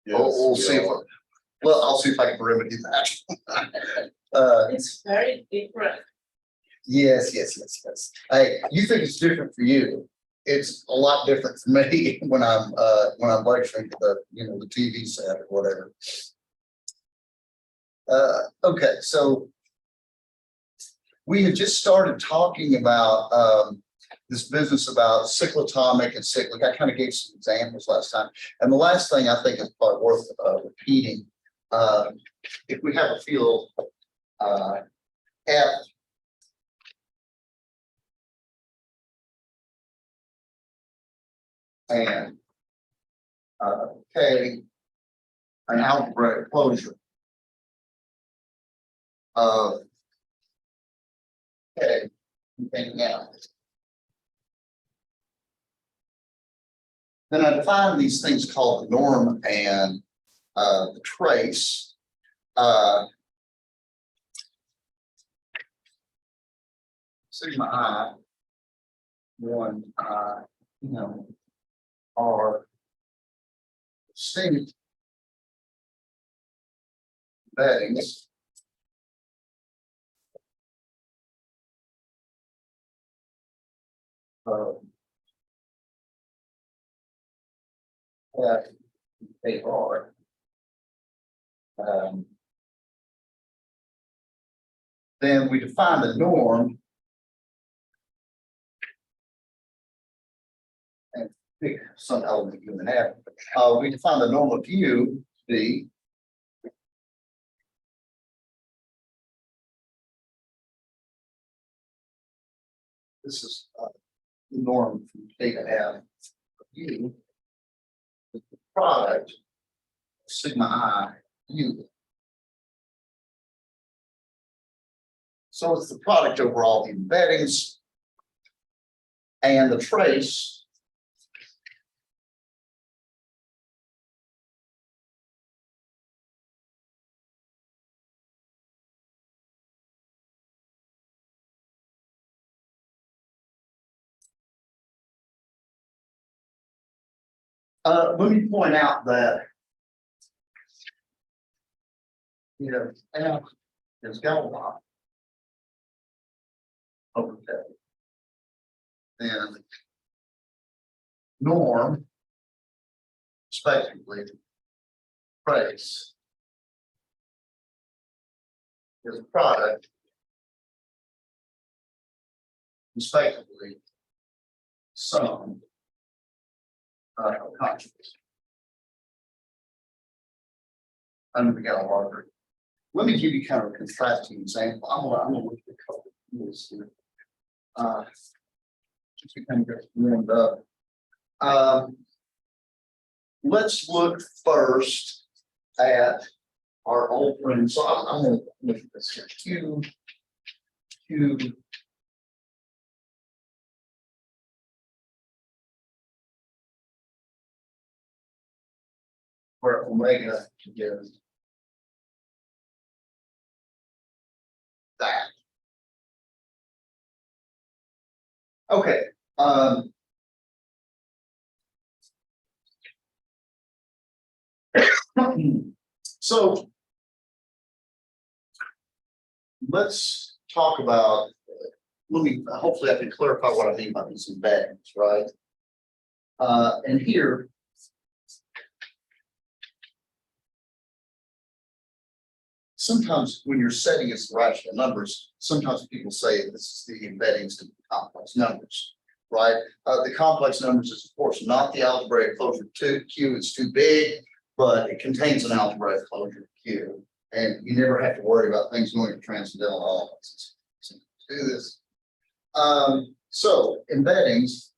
We'll see if, well, I'll see if I can remedy that. It's very different. Yes. Hey, you think it's different for you. It's a lot different for me when I'm lecturing to the TV set or whatever. Okay, so we had just started talking about this business about cyclotomic and cyclic. I kind of gave some examples last time. And the last thing I think is probably worth repeating. If we have a field F and K, an algebraic closure of K containing F. Then I define these things called the norm and the trace. Sigma I, 1 I, are distinct embeddings of F A R. Then we define the norm and pick some element given F. We define the norm of U to be this is the norm from theta F of U with the product sigma I U. So it's the product over all the embeddings and the trace let me point out that F is Galois over K. And norm, respectively, trace is a product, respectively, sum of conjugates under the Galois group. Let me give you kind of a contrasting example. I'm gonna look at a couple of rules here. Just to kind of get warmed up. Let's look first at our old friend. So I'm going to look at this here. Q where omega gives that. Okay. So let's talk about, hopefully I can clarify what I mean by these embeddings, right? And here, sometimes when you're setting as rational numbers, sometimes people say this is the embeddings in complex numbers, right? The complex numbers is, of course, not the algebraic closure to Q. It's too big, but it contains an algebraic closure to Q. And you never have to worry about things going to transcendental elements. So do this. So embeddings.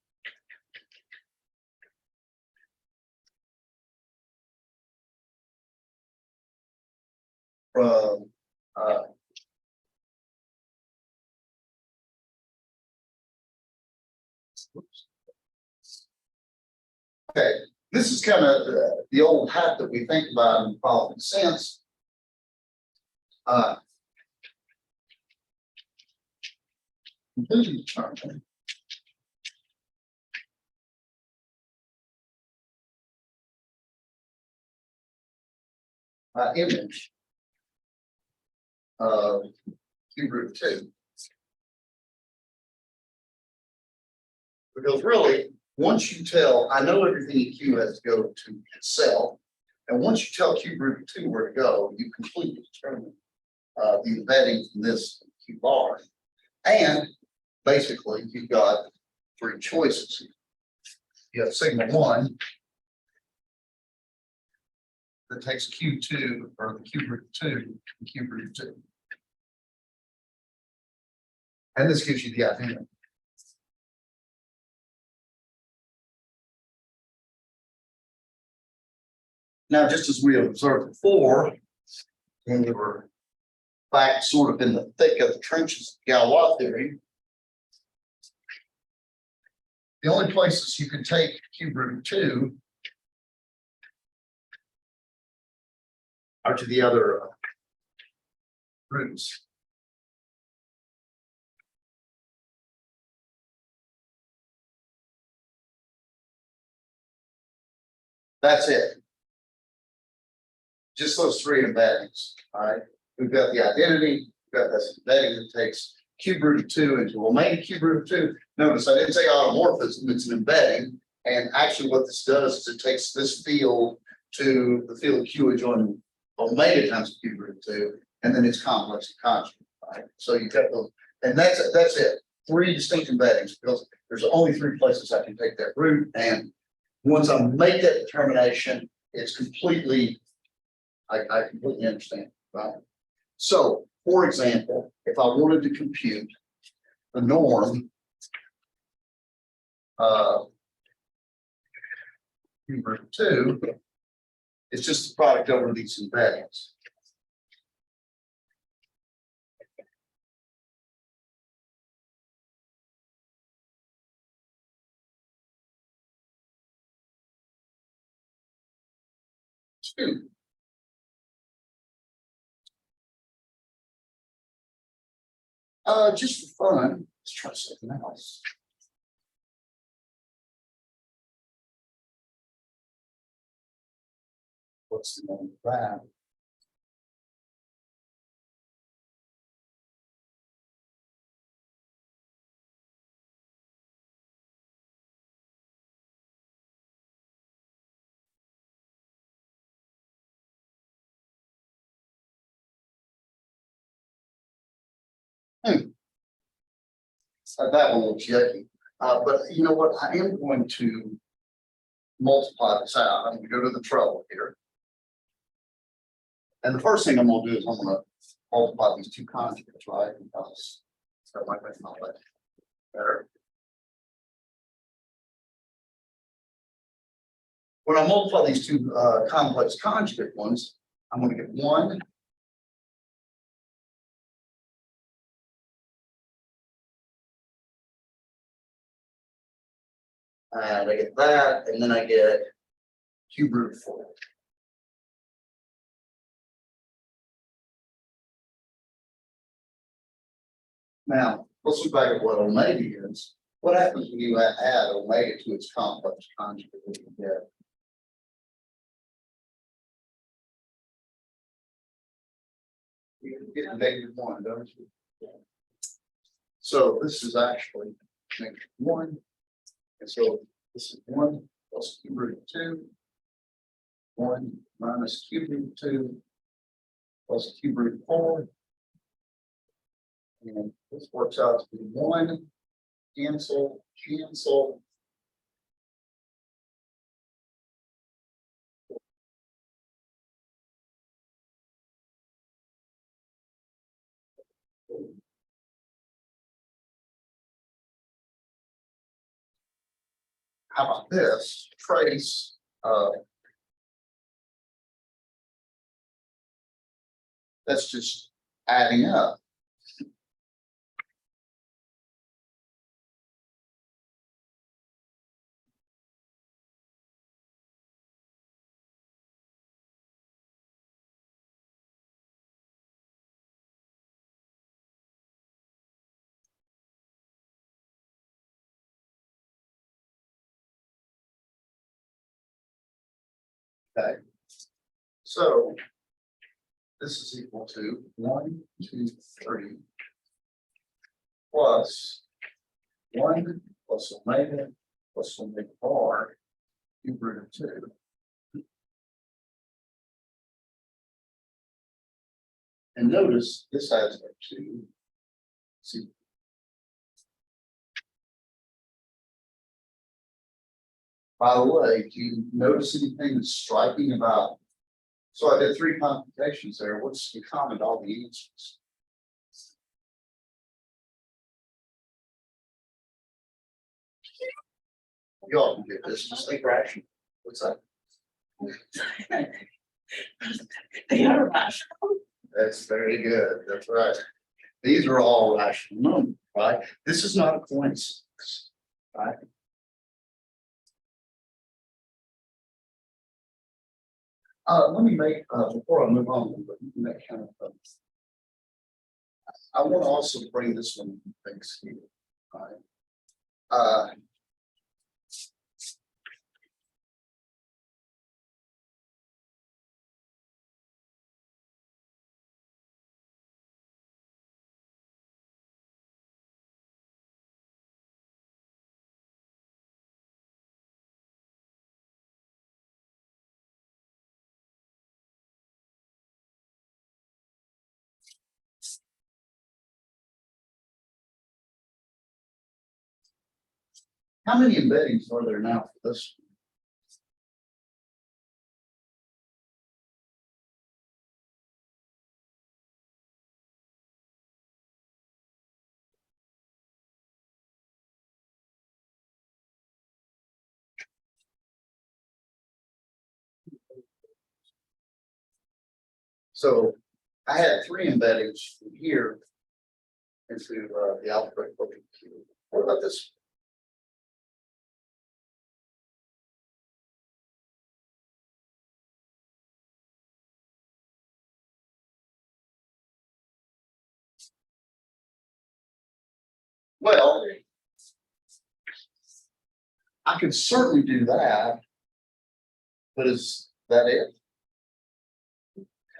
From okay, this is kind of the old hat that we think about in the following sense. Conclusion determinant image of cube root 2. Because really, once you tell, I know everything in Q has to go to itself. And once you tell cube root 2 where to go, you completely determine the embedding from this Q bar. And basically, you've got 3 choices. You have signal 1 that takes Q2 or the cube root 2 and cube root 2. And this gives you the identity. Now, just as we observed before, when we were back sort of in the thick of the trenches of Galois theory, the only places you can take cube root 2 are to the other roots. That's it. Just those 3 embeddings. All right. We've got the identity, we've got this embedding that takes cube root of 2 into omega cube root of 2. Notice I didn't say automorphism, it's an embedding. And actually what this does is it takes this field to the field Q adjoining omega times cube root of 2, and then it's complex and conjugate. Right. So you got those, and that's it. 3 distinct embeddings, because there's only 3 places I can take that root. And once I make that determination, it's completely, I completely understand, right? So, for example, if I wanted to compute the norm cube root of 2, it's just the product over these embeddings. Two. Just for fun, let's try something else. What's the name of that? That one looks yucky. But you know what? I am going to multiply this out. I'm going to go to the trouble here. And the first thing I'm going to do is I'm going to multiply these 2 conjugates, right? Because that might make my life better. When I multiply these 2 complex conjugate ones, I'm going to get 1 and I get that, and then I get cube root 4. Now, let's look back at what omega is. What happens when you add omega to its complex conjugate? What do you get? You get -1, don't you? So this is actually -1. And so this is 1 plus cube root of 2. 1 minus cube root of 2 plus cube root of 4. And this works out to be 1, cancel, cancel. How about this? Trace that's just adding up. Okay. So this is equal to 1, 2, 3 plus 1 plus omega plus omega bar cube root of 2. And notice this adds up to, see. By the way, do you notice anything that's striking about? So I did 3 computations there. What's the common to all the answers? You all can get this, just think rational. What's that? They are rational. That's very good. That's right. These are all rational numbers, right? This is not a coincidence, right? Let me make, before I move on, but make kind of, I want to also bring this one things here, right? How many embeddings are there now for this? So I had 3 embeddings from here into the algebraic function cube. What about this? Well, I could certainly do that. But is that it?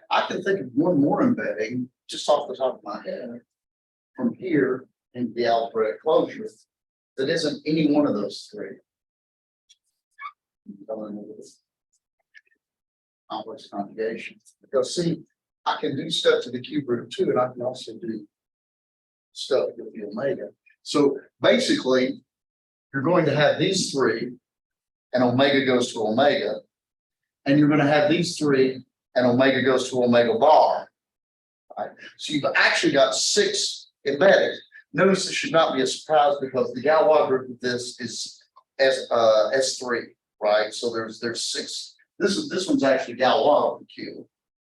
I can think of one more embedding just off the top of my head from here into the algebraic closure that isn't any one of those 3. Complex conjugation. Because see, I can do stuff to the cube root of 2, and I can also do stuff with the omega. So basically, you're going to have these 3, and omega goes to omega, and you're going to have these 3, and omega goes to omega bar. Right? So you've actually got 6 embedded. Notice this should not be a surprise because the Galois group of this is S3, right? So there's 6. This one's actually Galois of the cube.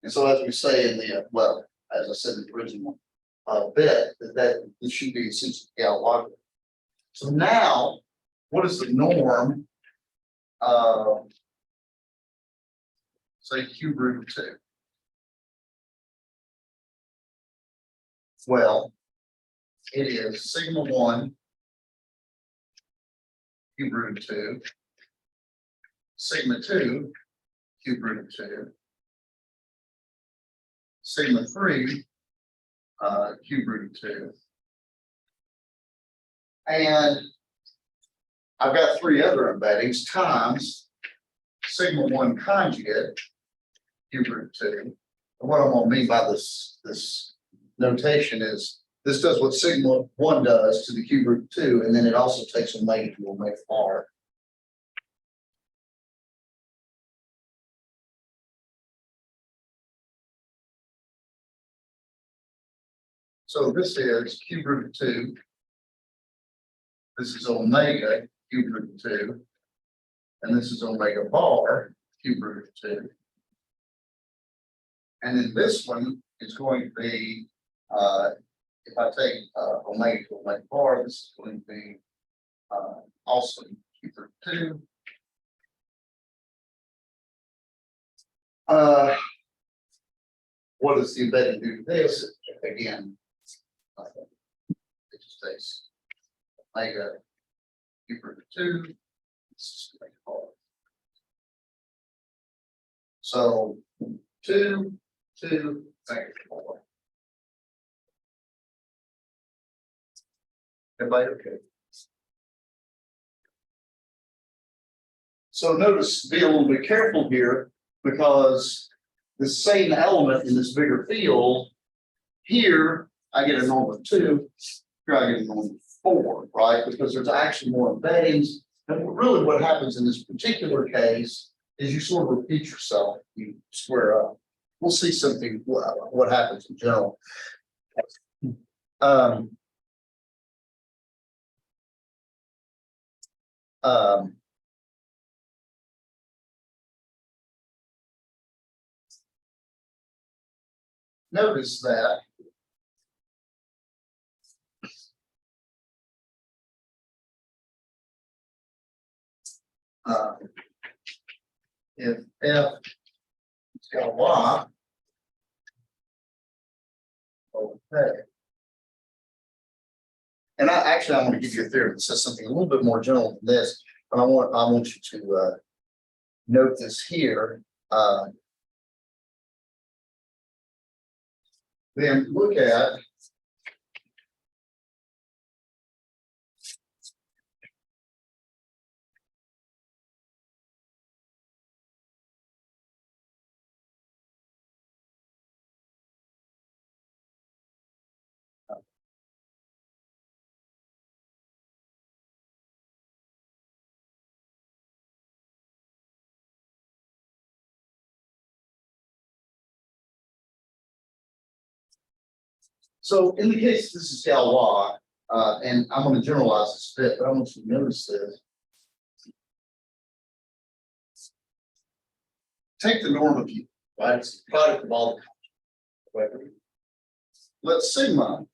And so as we say in the well, as I said in the original bit, that this should be essentially Galois group. So now, what is the norm? Say cube root of 2. Well, it is sigma 1 cube root of 2, sigma 2 cube root of 2, sigma 3 cube root of 2, and I've got 3 other embeddings times sigma 1 conjugate cube root of 2. And what I'm going to mean by this notation is this does what sigma 1 does to the cube root of 2, and then it also takes omega to omega bar. So this is cube root of 2. This is omega cube root of 2. And this is omega bar cube root of 2. And then this one is going to be, if I take omega to omega bar, this is going to be also cube root of 2. What does the embedding do to this? Again, it just takes omega cube root of 2. This is omega bar. So 2, 2, Thank you. Everybody okay? So notice, be a little bit careful here, because the same element in this bigger field. Here, I get a norm of 2, here I get a norm of 4, right? Because there's actually more embeddings. And really what happens in this particular case is you sort of repeat yourself, you square up. We'll see something, what happens in general. Notice that if F it's got a Y, okay. And I want to give you a theory that says something a little bit more general than this, but I want you to note this here. Then look at so in the case this is Galois, and I'm going to generalize this a bit, but I want you to notice this. Take the norm of U, right? It's the product of all the companies. Let sigma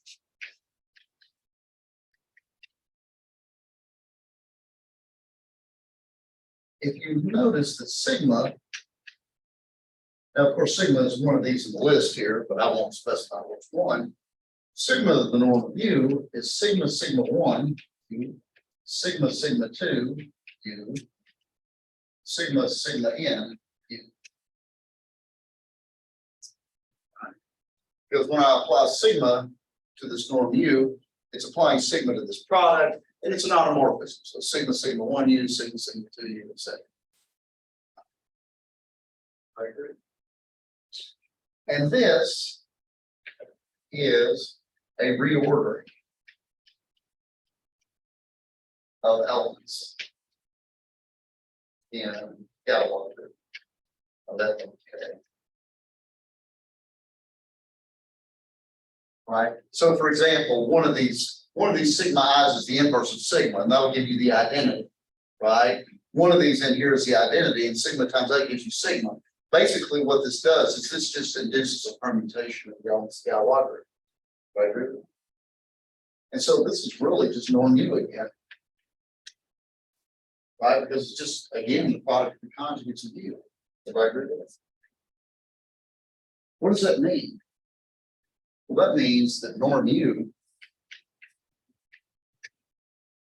if you notice that sigma, now of course sigma is one of these in the list here, but I won't specify which one. Sigma of the norm of U is sigma sigma 1 U, sigma sigma 2 U, sigma sigma n U. Because when I apply sigma to this norm U, it's applying sigma to this product, and it's an automorphism. So sigma sigma 1 U, sigma sigma 2 U, etc. I agree. And this is a reordering of elements in Galois of that. Okay. Right. So for example, one of these sigma i's is the inverse of sigma, and that'll give you the identity, right? One of these in here is the identity, and sigma times that gives you sigma. Basically, what this does is this just induces a permutation of the elements Galois group. Right. And so this is really just norm U again. Right, because it's just again the product of the conjugates of U. If I agree with it. What does that mean? Well, that means that norm U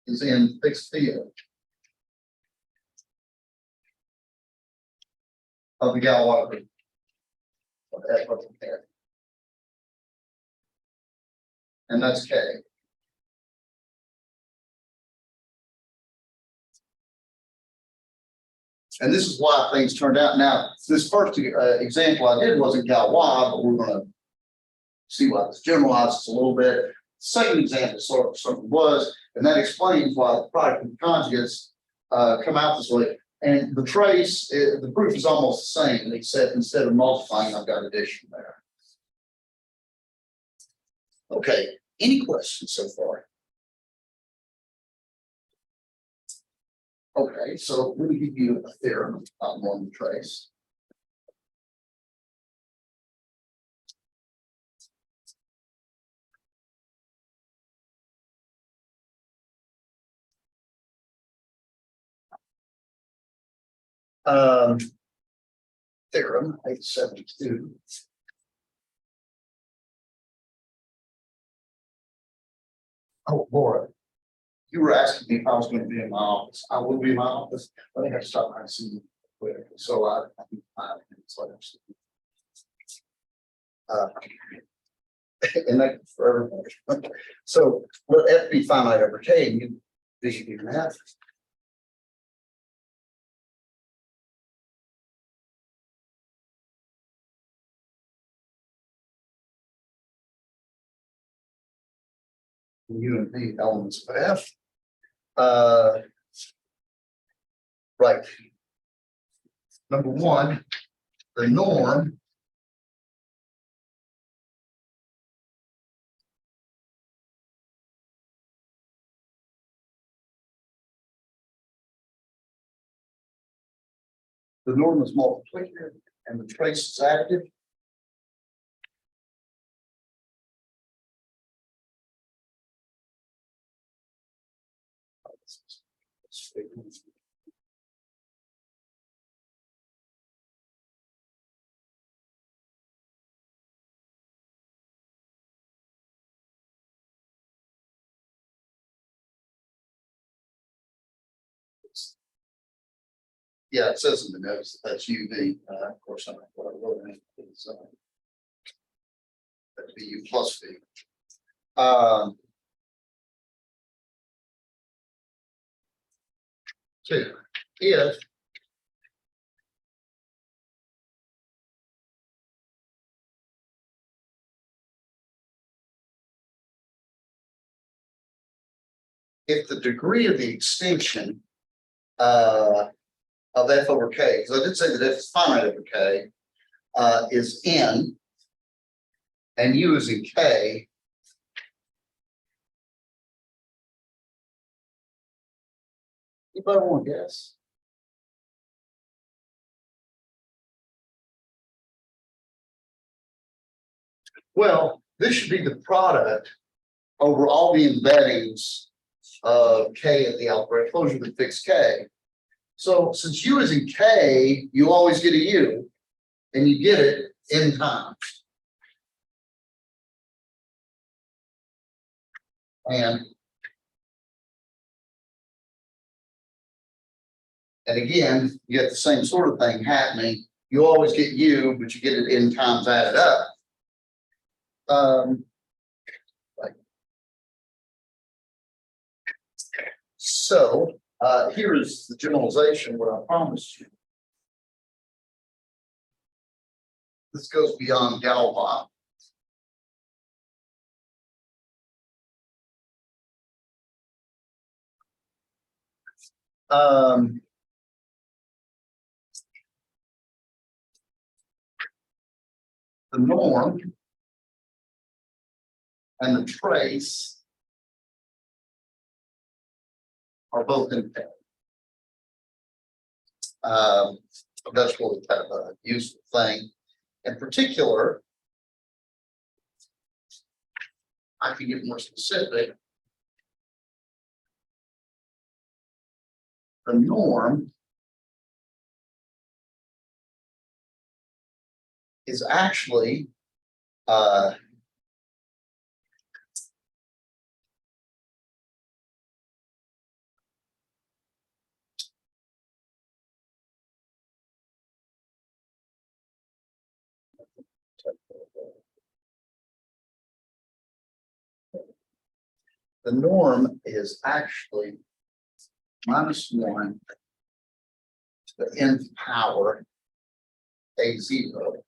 is in fixed field of the Galois group of F of K. And that's K. And this is why things turned out. Now, this first example I did wasn't Galois, but we're going to see why this generalizes a little bit. Second example sort of was, and that explains why the product of conjugates come out this way. And the trace, the proof is almost the same, except instead of multiplying, I've got addition there. Okay, any questions so far? Okay, so let me give you a theorem about normal trace. Theorem 872. Oh, Laura, you were asking me if I was going to be in my office. I will be in my office, but I got to stop by and see you quick. So I think 5 minutes later. Uh, And that for everybody. So let F be finite over K and you distribute math. U and V elements of F. Right. Number one, the norm. The norm is multiplicative and the trace is additive. Yeah, it says in the notes that that's UV. Of course, I'm not what I wrote in is that'd be U plus V. Two, if the degree of the extension of F over K, because I did say that F is finite over K, is N and U is in K. Anybody want to guess? Well, this should be the product over all the embeddings of K at the algebraic closure that fix K. So since U is in K, you always get a U and you get it n times. And again, you get the same sort of thing happening. You always get U, but you get it n times added up. So here is the generalization, what I promised you. This goes beyond Galois. The norm and the trace are both in K. That's really kind of a useful thing. In particular, I can get more specific. The norm is actually the norm is actually -1 to the nth power A0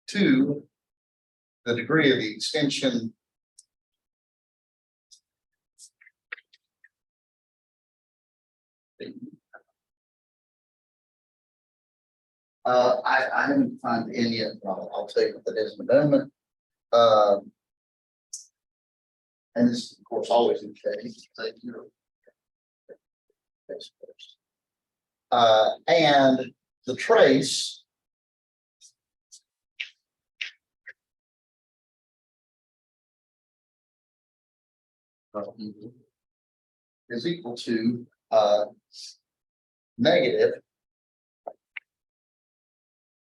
to the degree of the extension I haven't found any yet, but I'll tell you what that is in a moment. And this, of course, always in K. And the trace is equal to negative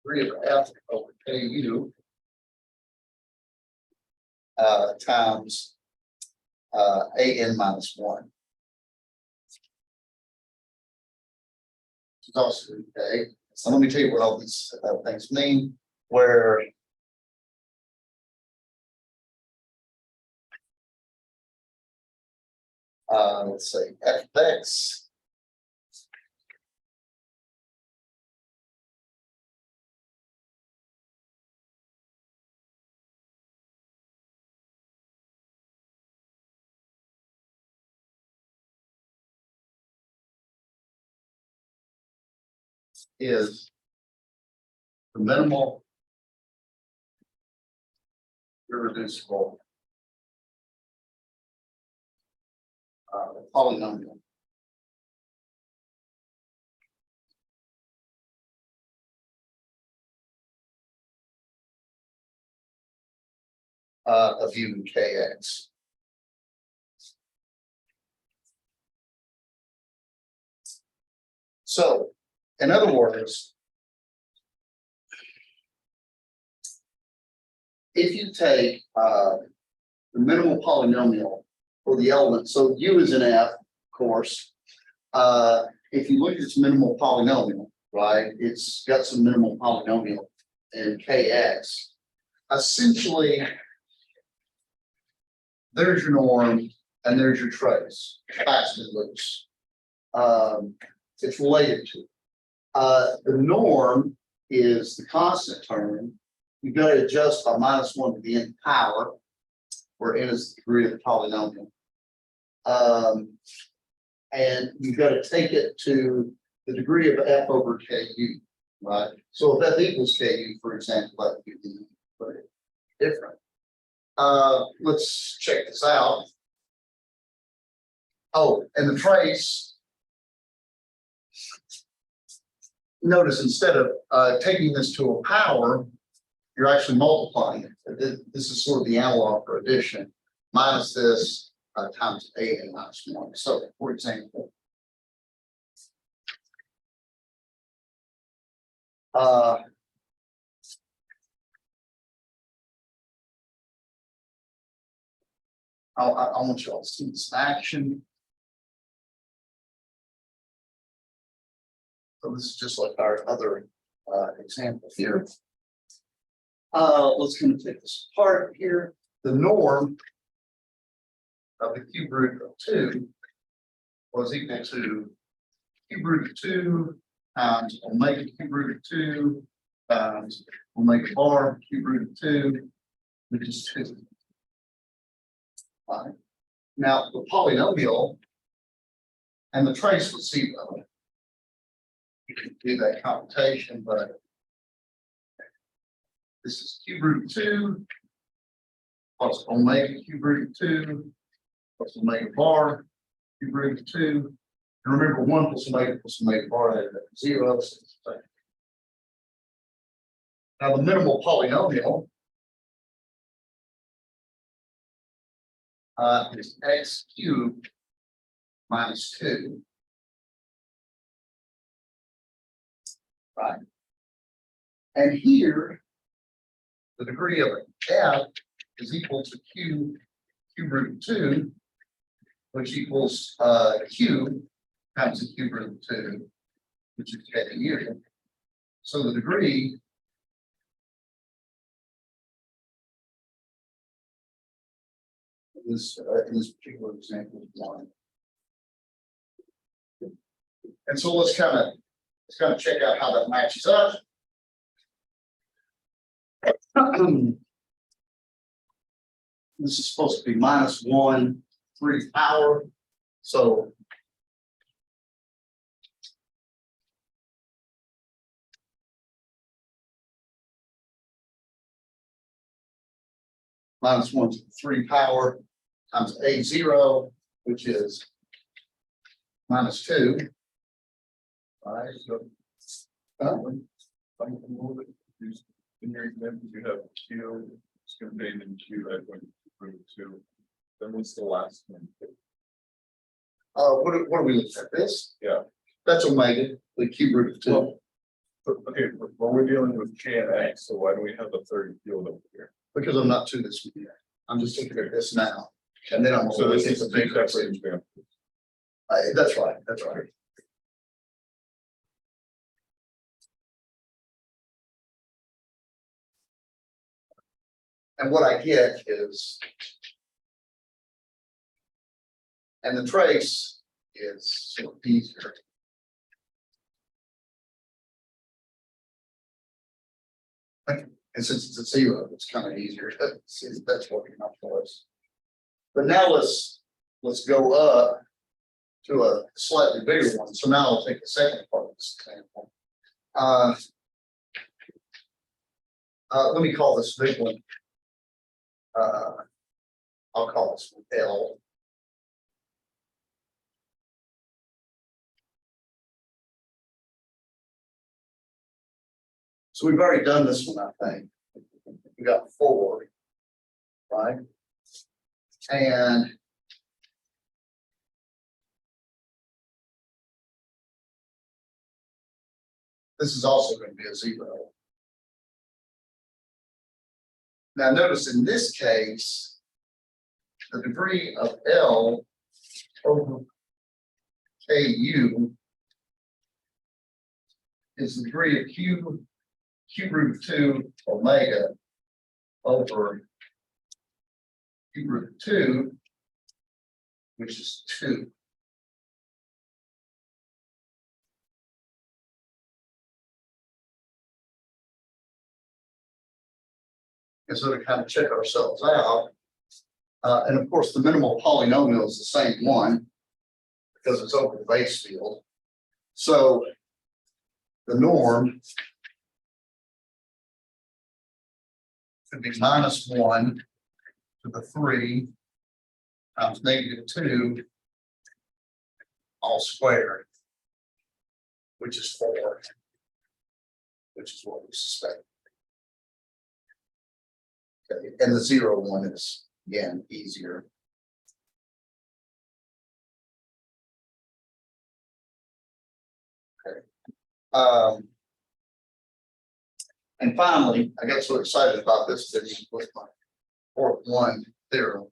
3 of F over KU times AN -1. is also okay. So let me tell you what all these things mean, where let's say FX is the minimal irreducible polynomial. Of u and kx. So, in other words, if you take the minimal polynomial for the element, so u is an f, of course. If you look at its minimal polynomial, right, it's got some minimal polynomial in kx. Essentially, there's your norm and there's your trace, fast and loose. It's related to. The norm is the constant term. You've got to adjust by -1 to the nth power, where n is the degree of the polynomial. And you've got to take it to the degree of f over ku, right? So if f equals ku, for example, that would be different. Let's check this out. Oh, and the trace. Notice instead of taking this to a power, you're actually multiplying it. This is sort of the analog for addition, minus this times a minus 1. So, for example, I want you all to see this in action. So this is just like our other example here. Let's kind of take this apart here. The norm of the cube root of 2 was equal to cube root of 2 times omega cube root of 2 times omega bar cube root of 2, which is 2. Right. Now the polynomial and the trace was 0. You can do that computation, but this is cube root of 2 plus omega cube root of 2 plus omega bar cube root of 2. And remember, 1 plus omega bar is 0. Now the minimal polynomial is x cubed minus 2. Right. And here, the degree of f is equal to cube root of 2, which equals q times the cube root of 2, which is k here. So the degree is in this particular example is 1. And so let's kind of check out how that matches up. This is supposed to be -1 3 power. So -1 to the 3 power times a0, which is -2. All right. So, I'm a little bit confused. In your example, you have Q is contained in Q at root 2. Then what's the last one? what are we looking at? This? Yeah. That's omega, the cube root of 2. Well, okay, but we're dealing with K and X, so why do we have a third field over here? Because I'm not to this one yet. I'm just looking at this now. And then I'm So this is a a big big separate example. That's right. That's right. And what I get is. And the trace is sort of easier. And since it's a zero, it's kind of easier. See, that's working out for us. But now let's go up to a slightly bigger one. So now I'll take the second part of this example. Let me call this big one. I'll call this one L. So we've already done this one, I think. We got 4, right? And this is also going to be a 0. Now notice in this case, the degree of L over KU is the degree of Q root of 2 omega over Q root of 2, which is 2. And so to kind of check ourselves out, and of course the minimal polynomial is the same one because it's over the base field. So the norm could be -1 to the 3 times -2 all squared, which is 4, which is what we suspect. Okay. And the 0 one is again easier. Okay. And finally, I got so excited about this video with my 4th one theorem.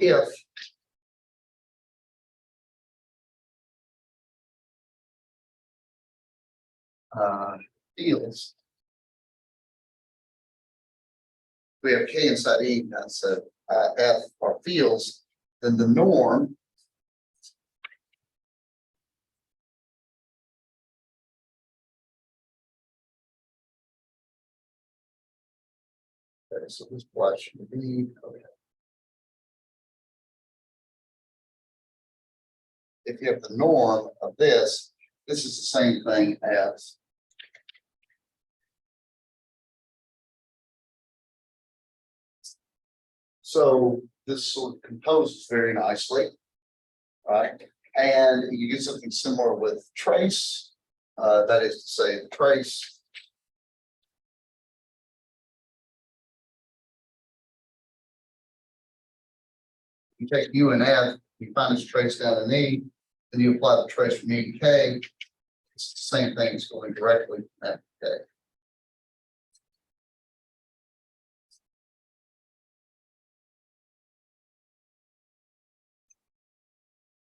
If fields, we have K inside E, that's F are fields, then the norm okay, so this plot should be okay. If you have the norm of this is the same thing as so this sort of composes very nicely, right? And you get something similar with trace, that is to say the trace you take U and F, you find this trace down in E, then you apply the trace from E to K. It's the same thing as going directly from F to K.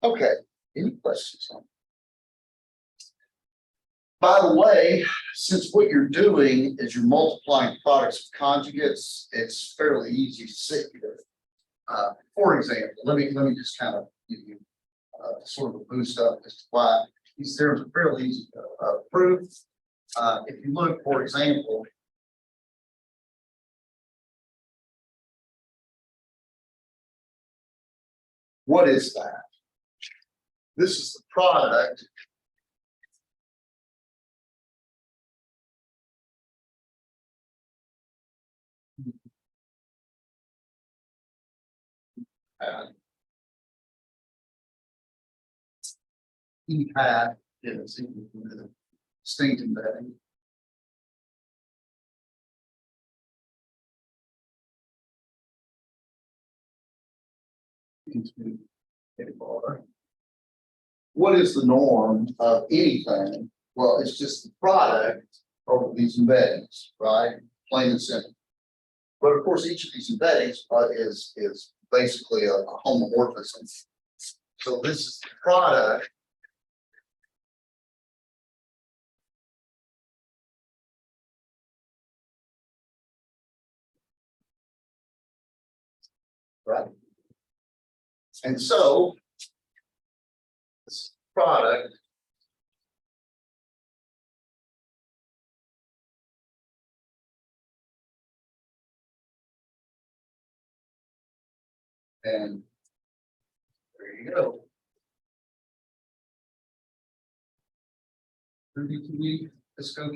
Okay, any questions on? By the way, since what you're doing is you're multiplying products of conjugates, it's fairly easy to see. For example, let me just kind of give you sort of a boost up as to why these theorems are fairly easy to prove. If you look, for example, what is that? This is the product E hat is equal to the distinct embedding. Into a bar. What is the norm of anything? Well, it's just the product over these embeddings, right? Plain and simple. But of course, each of these embeddings is basically a homomorphism. So this is the product right? And so this product and there you go. Let's go.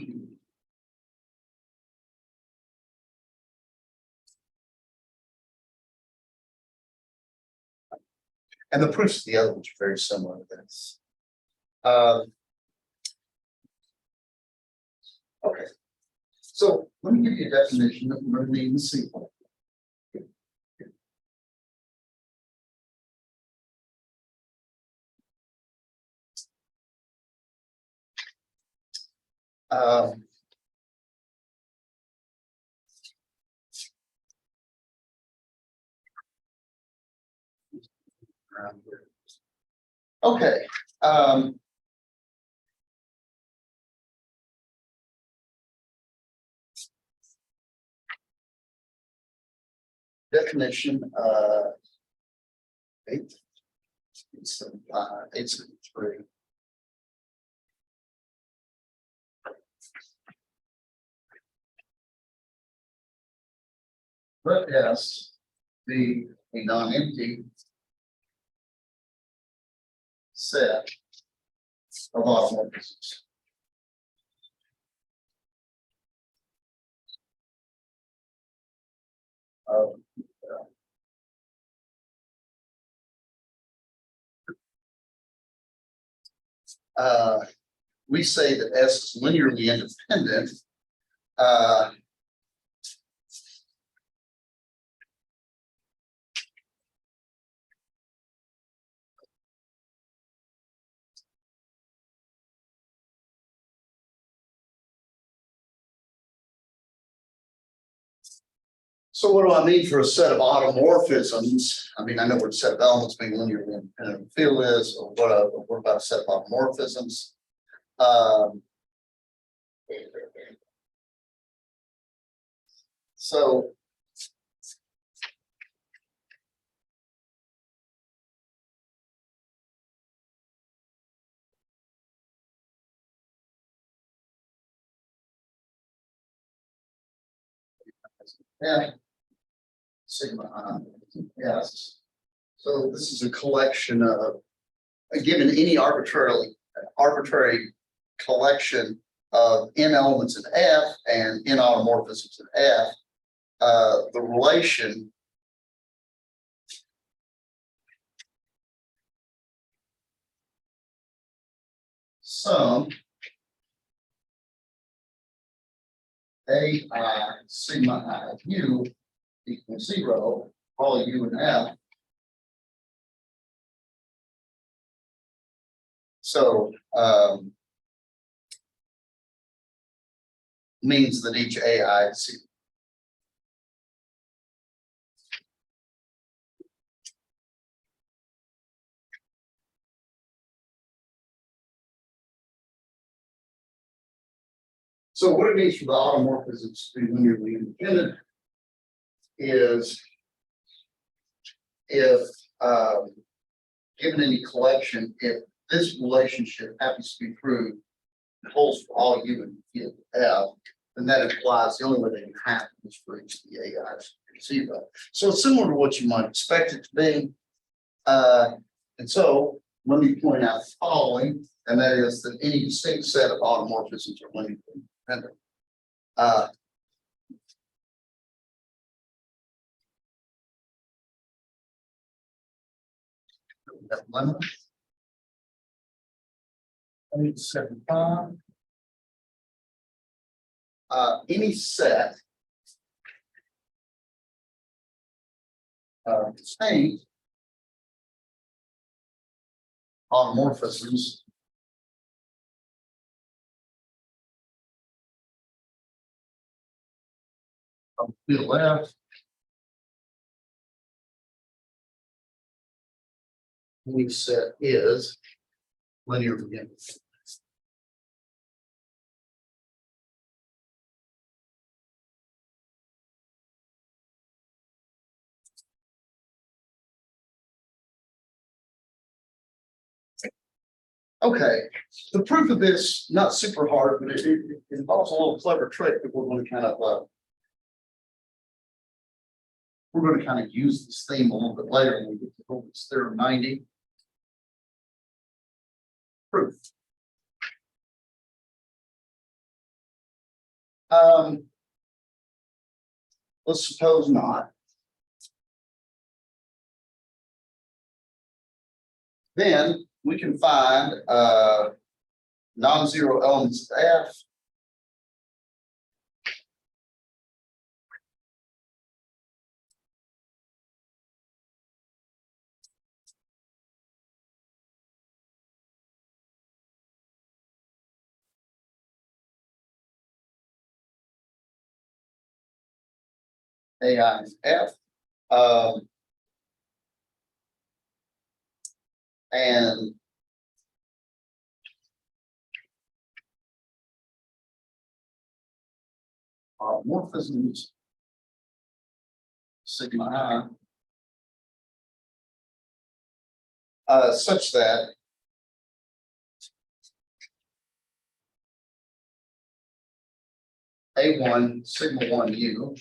And the proofs of the other ones are very similar to this. Okay. So let me give you a definition of learning the sequel. Um, okay. Definition, 873. Let S be a non-empty set of automorphisms. We say that S is linearly independent. So what do I mean for a set of automorphisms? I mean, I know what a set of elements being linearly independent of the field is, or what about a set of automorphisms? So yeah, sigma I, yes. So this is a collection of, given any arbitrary collection of n elements in F and n automorphisms in F, the relation sum AI sigma I u equals 0, all u and F. So means that each AI is 0. So what it means for the automorphisms to be linearly independent is if given any collection, if this relationship happens to be true, it holds for all u and field F, then that implies the only way they can happen is for each of the AIs to be 0. So it's similar to what you might expect it to be. And so let me point out the following, and that is that any distinct set of automorphisms are linearly independent. That lemma. 875. Any set of distinct automorphisms of field F any set is linear independent. Okay, the proof of this, not super hard, but it involves a little clever trick that we're going to kind of, we're going to kind of use this theme a little bit later when we get to Holmes theorem 90. Proof. Let's suppose not. Then we can find non-zero elements of F. AI is F. And morphisms sigma I such that A1 sigma 1 U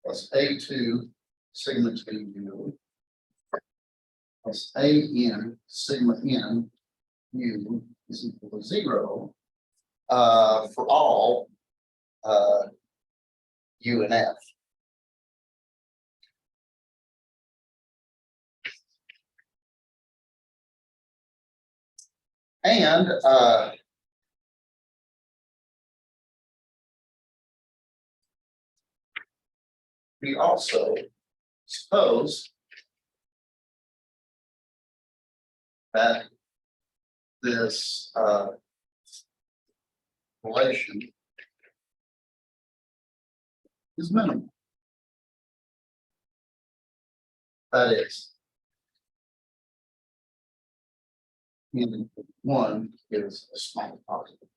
plus A2 sigma 2 U plus AN sigma N U is equal to 0 for all U and F. And we also suppose that this relation is minimal. That is, n one is a small positive.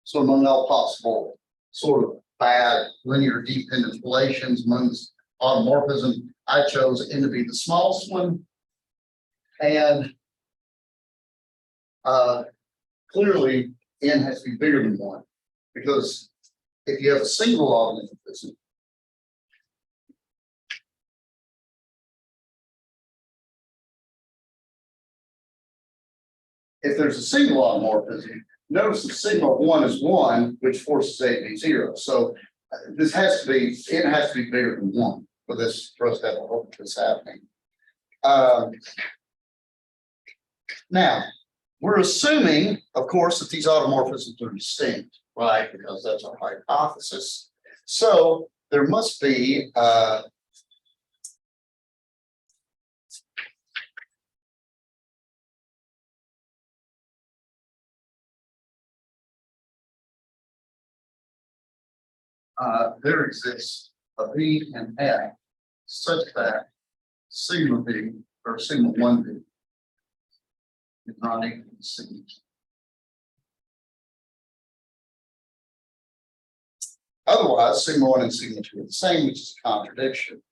So among all possible sort of bad linear dependent relations among automorphism, I chose N to be the smallest one. And clearly N has to be bigger than 1, because if you have a single automorphism, if there's a single automorphism, notice the sigma 1 is 1, which forces A to be 0. So this has to be, it has to be bigger than 1 for this, for us to have a hope of this happening. Now, we're assuming, of course, that these automorphisms are distinct, right? Because that's our hypothesis. So there must be there exists a B and F such that sigma B or sigma 1B is not equal to sigma 2. Otherwise, sigma 1 and sigma 2 are the same, which is a contradiction.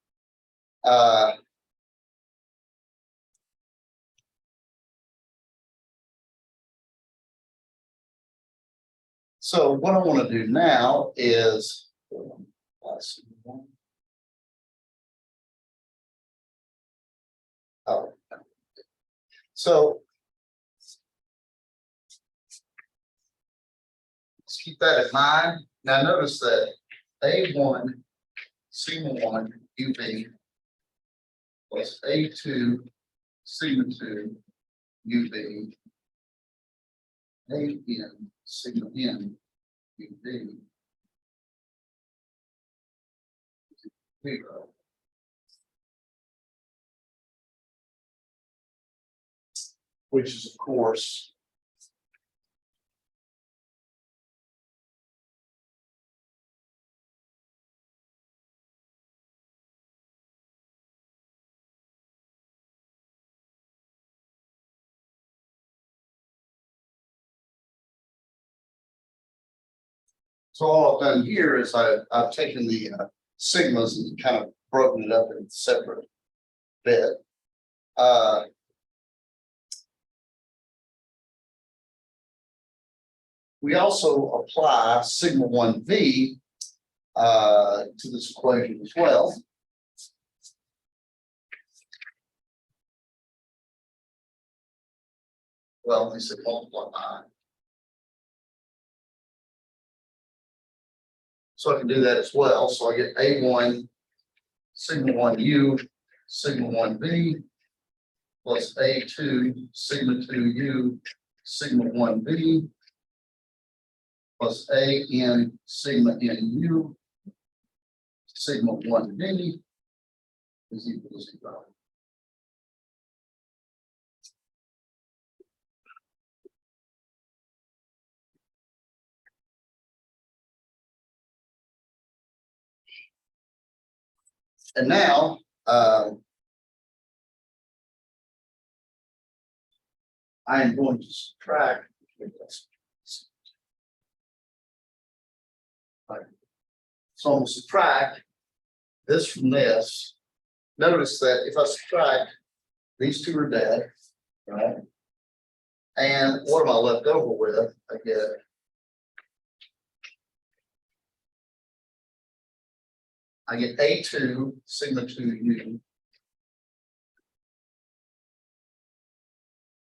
So what I want to do now is so let's keep that in mind. Now notice that A1 sigma 1 UV plus A2 sigma 2 UV AN sigma N UV 0. Which is, of course, so all I've done here is I've taken the sigmas and kind of broken it up in separate bit. We also apply sigma 1v to this equation as well. Well, they said multiply by. So I can do that as well. So I get A1 sigma 1u sigma 1v plus A2 sigma 2u sigma 1v plus AN sigma NU sigma 1v is equal to 0. And now, I am going to subtract. So I'm going to subtract this from this. Notice that if I subtract, these two are dead, right? And what am I left over with? I get A2 sigma 2u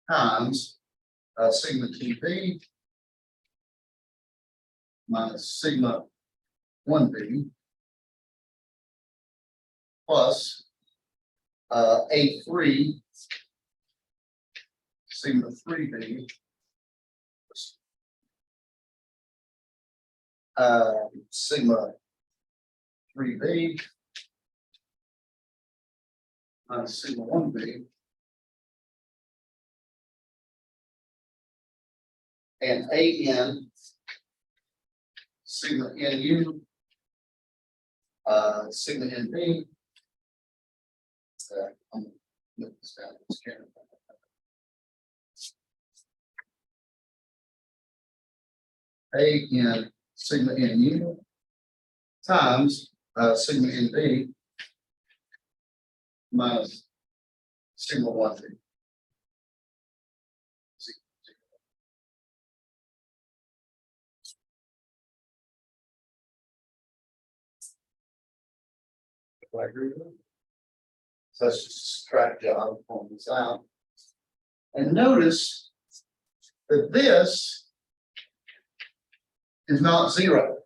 times sigma 2b minus sigma 1b plus A3 sigma 3b sigma 3b minus sigma 1b and AN sigma NU sigma NB. I'm gonna look this down. This camera. AN sigma NU times sigma NB minus sigma 1b. Do I agree with that? So let's just subtract the other forms out. And notice that this is not 0.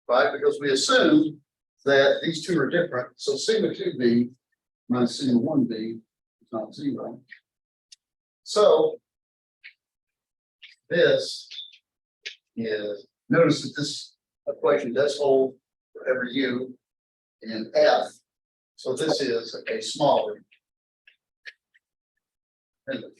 Right? Because we assume that these two are different. So sigma 2b minus sigma 1b is not 0. So this is, notice that this equation does hold for every u in F. So this is a smaller equation.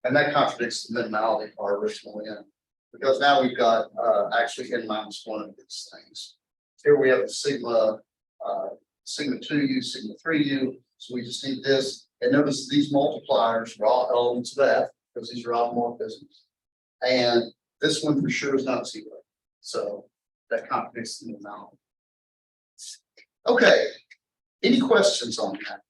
And that contradicts the minimality of our original n, because now we've got actually n minus 1 of these things. Here we have a sigma sigma 2u, sigma 3u. So we just need this. And notice these multipliers are all elements of F, because these are isomorphisms. And this one for sure is not 0. So that contradicts the minimality. Okay. Any questions on that?